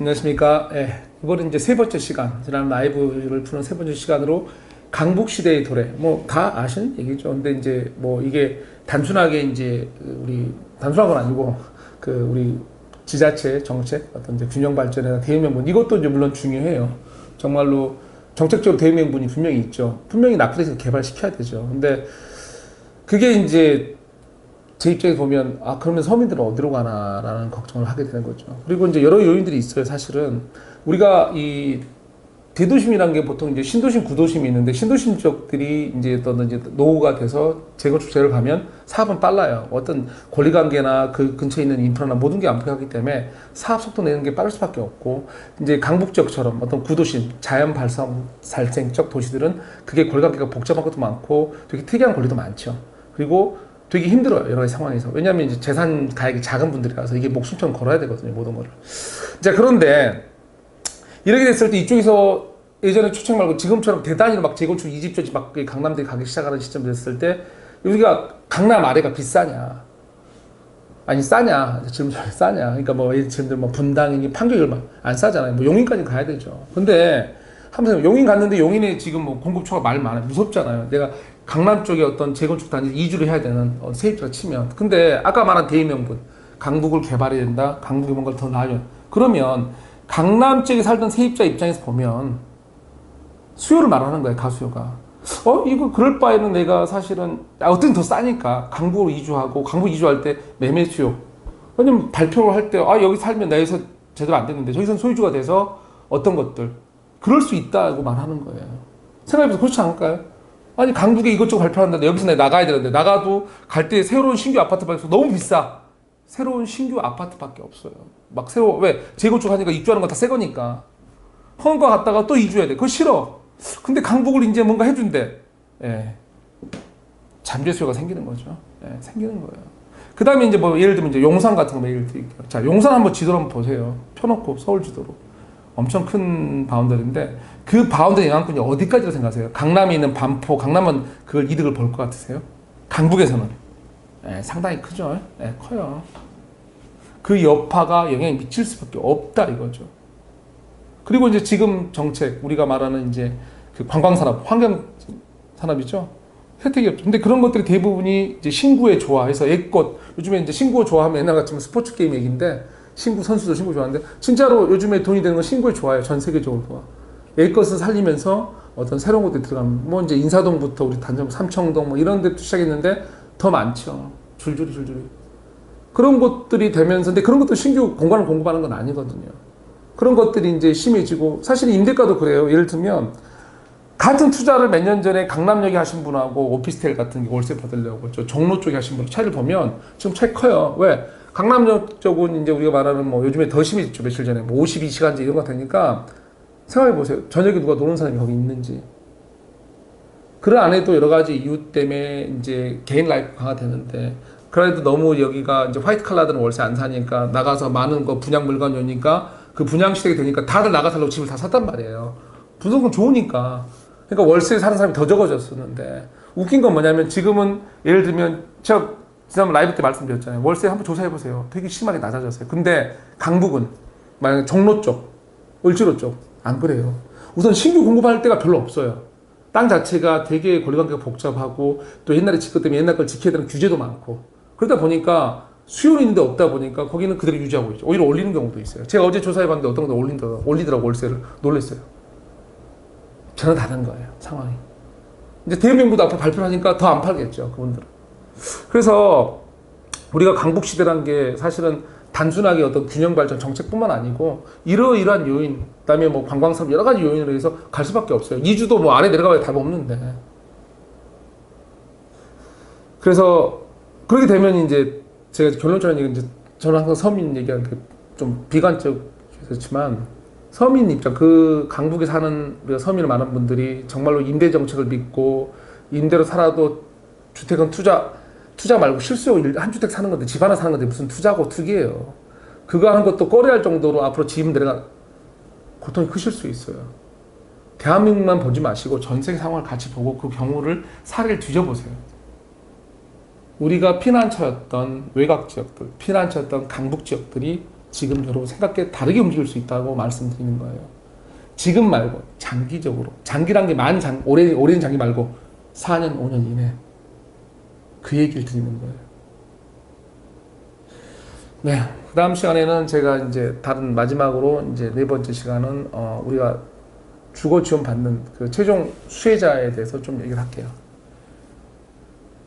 안녕하십니까. 이번에 이제 세 번째 시간, 지난 라이브를 푸는 세 번째 시간으로 강북시대의 도래, 뭐 다 아시는 얘기죠. 근데 이제 뭐 이게 단순하게 이제 우리 단순한 건 아니고 우리 지자체 정책 어떤 이제 균형 발전이나 대응 명분, 이것도 이제 물론 중요해요. 정말로 정책적으로 대응 명분이 분명히 있죠. 분명히 낙후돼서 개발시켜야 되죠. 근데 그게 이제 제 입장에서 보면 그러면 서민들은 어디로 가나라는 걱정을 하게 되는 거죠. 그리고 이제 여러 요인들이 있어요. 사실은 우리가 이 대도심이라는 게 보통 이제 신도심, 구도심이 있는데, 신도심 지역들이 이제 어떤 이제 노후가 돼서 재건축 제를 가면 사업은 빨라요. 어떤 권리관계나 그 근처에 있는 인프라나 모든 게 안정하기 때문에 사업 속도 내는 게 빠를 수밖에 없고, 이제 강북 지역처럼 어떤 구도심, 자연 발생적 도시들은 그게 권리관계가 복잡한 것도 많고 되게 특이한 권리도 많죠. 그리고 되게 힘들어요, 여러 가지 상황에서. 왜냐하면 이제 재산 가액이 작은 분들이라서 이게 목숨처럼 걸어야 되거든요, 모든 거를. 자, 그런데 이렇게 됐을 때 이쪽에서 예전에 초청 말고 지금처럼 대단히로 막 재건축 이집저집 막 강남들이 가기 시작하는 시점 됐을 때, 여기가 강남 아래가 비싸냐? 아니, 싸냐? 질문 싸냐? 그러니까 뭐 예를 들면 뭐 분당이니 판교이 얼마 안 싸잖아요. 뭐 용인까지 가야 되죠. 근데 한번 용인 갔는데 용인에 지금 뭐 공급처가 말 많아요. 무섭잖아요. 내가 강남 쪽에 어떤 재건축 단지 이주를 해야 되는 세입자가 치면. 근데 아까 말한 대의명분, 강북을 개발해야 된다, 강북에 뭔가를 더 나아요. 그러면 강남 쪽에 살던 세입자 입장에서 보면 수요를 말하는 거예요, 가수요가. 이거 그럴 바에는 내가 사실은 어떻게든 더 싸니까 강북으로 이주하고, 강북 이주할 때 매매 수요. 왜냐면 발표를 할 때 여기 살면 나 여기서 제대로 안 됐는데 저기선 소유주가 돼서 어떤 것들 그럴 수 있다고 말하는 거예요. 생각해보세요. 그렇지 않을까요? 아니, 강북에 이것저것 발표한다는데 여기서 내가 나가야 되는데, 나가도 갈 때 새로운 신규 아파트 발표 너무 비싸. 새로운 신규 아파트밖에 없어요. 막 왜? 재건축하니까 입주하는 거 다 새 거니까. 허가 갔다가 또 이주해야 돼. 그거 싫어. 근데 강북을 이제 뭔가 해준대. 잠재 수요가 생기는 거죠. 생기는 거예요. 그 다음에 이제 뭐 예를 들면 이제 용산 같은 거 예를 드릴게요. 자, 용산 한번 지도를 한번 보세요. 펴놓고 서울 지도로. 엄청 큰 바운더리인데, 그 바운더리 영향권이 어디까지로 생각하세요? 강남에 있는 반포, 강남은 그걸 이득을 볼 것 같으세요? 강북에서는 상당히 크죠. 커요. 그 여파가 영향이 미칠 수밖에 없다 이거죠. 그리고 이제 지금 정책, 우리가 말하는 이제 그 관광산업, 환경산업이죠. 혜택이 없죠. 근데 그런 것들이 대부분이 이제 신구에 좋아해서 애꽃, 요즘에 이제 신구 좋아하면 옛날 같으면 스포츠 게임 얘기인데, 신구 선수들 신구 좋아하는데, 진짜로 요즘에 돈이 되는 건 신구에 좋아해요. 전 세계적으로 좋아. 애꽃을 살리면서 어떤 새로운 것들이 들어가면, 뭐 이제 인사동부터 우리 단점 삼청동 뭐 이런 데도 시작했는데 더 많죠. 줄줄이. 그런 것들이 되면서, 근데 그런 것도 신규 공간을 공급하는 건 아니거든요. 그런 것들이 이제 심해지고, 사실 임대가도 그래요. 예를 들면, 같은 투자를 몇 년 전에 강남역에 하신 분하고 오피스텔 같은 게 월세 받으려고 저 종로 쪽에 하신 분 차이를 보면 지금 차이 커요. 왜? 강남역 쪽은 이제 우리가 말하는 뭐 요즘에 더 심해졌죠. 며칠 전에 뭐 52시간제 이런 거 되니까 생각해 보세요. 저녁에 누가 노는 사람이 거기 있는지. 그 안에도 여러 가지 이유 때문에 이제 개인 라이프 강화되는데, 그래도 너무 여기가 이제 화이트 칼라들은 월세 안 사니까 나가서 많은 거 분양 물건 오니까 그 분양 시대가 되니까 다들 나가 살려고 집을 다 샀단 말이에요. 부동산 좋으니까. 그러니까 월세에 사는 사람이 더 적어졌었는데, 웃긴 건 뭐냐면 지금은 예를 들면 제가 지난번 라이브 때 말씀드렸잖아요. 월세 한번 조사해보세요. 되게 심하게 낮아졌어요. 근데 강북은 만약에 종로 쪽, 을지로 쪽 안 그래요. 우선 신규 공급할 데가 별로 없어요. 땅 자체가 되게 권리관계가 복잡하고, 또 옛날에 짓기 때문에 옛날 걸 지켜야 되는 규제도 많고, 그러다 보니까 수요는 있는데 없다 보니까 거기는 그대로 유지하고 있죠. 오히려 올리는 경우도 있어요. 제가 어제 조사해봤는데 어떤 거 올리더라고, 월세를. 놀랬어요. 전혀 다른 거예요, 상황이. 이제 대형명부도 앞으로 발표를 하니까 더 안 팔겠죠, 그분들은. 그래서 우리가 강북시대라는 게 사실은 단순하게 어떤 균형 발전 정책뿐만 아니고 이러이러한 요인, 그다음에 뭐 관광산업 여러 가지 요인으로 해서 갈 수밖에 없어요. 이주도 뭐 안에 내려가야 답 없는데. 그래서 그렇게 되면 이제 제가 결론적인 얘기는, 이제 저는 항상 서민 얘기하는 게 좀 비관적이지만, 서민 입장, 그 강북에 사는 우리가 서민을 많은 분들이 정말로 임대 정책을 믿고 임대로 살아도 주택은 투자 말고 실수요 한 주택 사는 건데, 집 하나 사는 건데 무슨 투자고 투기예요. 그거 하는 것도 꺼려할 정도로 앞으로 집 내려가 고통이 크실 수 있어요. 대한민국만 보지 마시고 전 세계 상황을 같이 보고 그 경우를 사례를 뒤져보세요. 우리가 피난처였던 외곽 지역들, 피난처였던 강북 지역들이 지금대로 생각해 다르게 움직일 수 있다고 말씀드리는 거예요. 지금 말고 장기적으로. 장기란 게 오랜 장기 말고 4년, 5년 이내. 그 얘기를 드리는 거예요. 네. 그 다음 시간에는 제가 이제 다른 마지막으로 이제 네 번째 시간은 우리가 주거 지원 받는 그 최종 수혜자에 대해서 좀 얘기를 할게요.